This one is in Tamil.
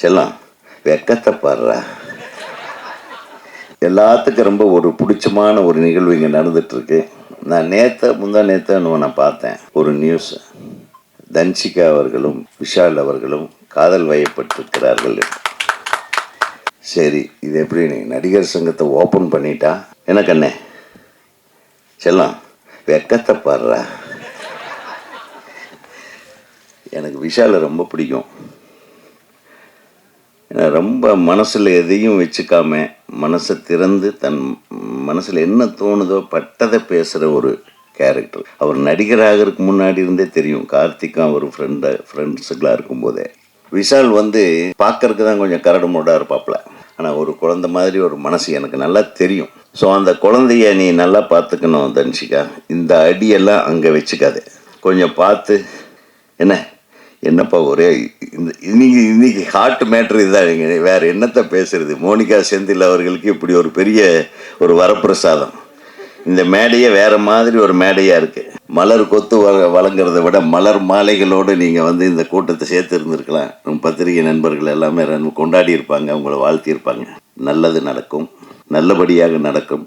செல்லம் வெக்கத்தை பாடுறா. எல்லாத்துக்கும் ரொம்ப ஒரு பிடிச்சமான ஒரு நிகழ்வு இங்கே நடந்துட்டுருக்கு. நான் முந்தா நேற்று நான் பார்த்தேன் ஒரு நியூஸ். தன்சிகா அவர்களும் விஷால் அவர்களும் காதல் வயப்பட்டிருக்கிறார்கள். சரி, இது எப்படி நீ நடிகர் சங்கத்தை ஓப்பன் பண்ணிட்டா என்ன கண்ணே? செல்லம் வெக்கத்தை பாடுறா. எனக்கு விஷாலை ரொம்ப பிடிக்கும். ஏன்னா ரொம்ப மனசில் எதையும் வச்சுக்காம மனசை திறந்து தன் மனசில் என்ன தோணுதோ பட்டதை பேசுகிற ஒரு கேரக்டர். அவர் நடிகராகிறதுக்கு முன்னாடி இருந்தே தெரியும். கார்த்திக்கும் அவர் ஃப்ரெண்ட்ஸுக்கெலாம் இருக்கும்போதே. விஷால் பார்க்கறதுக்கு தான் கொஞ்சம் கரடு முரடாக இருப்பாப்புல. ஆனால் ஒரு குழந்தை மாதிரி ஒரு மனசு எனக்கு நல்லா தெரியும். ஸோ அந்த குழந்தைய நீ நல்லா பார்த்துக்கணும் தன்ஷிகா. இந்த அடியெல்லாம் அங்கே வச்சுக்காது, கொஞ்சம் பார்த்து. என்னப்பா ஒரே இன்னைக்கு ஹார்ட் மேட்ரு இதுதான். வேறு என்னத்தை பேசுறது? மோனிகா செந்தில் அவர்களுக்கு இப்படி ஒரு பெரிய ஒரு வரப்பிரசாதம். இந்த மேடையே வேறு மாதிரி ஒரு மேடையாக இருக்குது. மலர் கொத்து வழங்குறத விட மலர் மாலைகளோடு நீங்கள் இந்த கூட்டத்தை சேர்த்து இருந்திருக்கலாம். பத்திரிகை நண்பர்கள் எல்லாமே கொண்டாடி இருப்பாங்க, உங்களை வாழ்த்தியிருப்பாங்க. நல்லது நடக்கும், நல்லபடியாக நடக்கும்.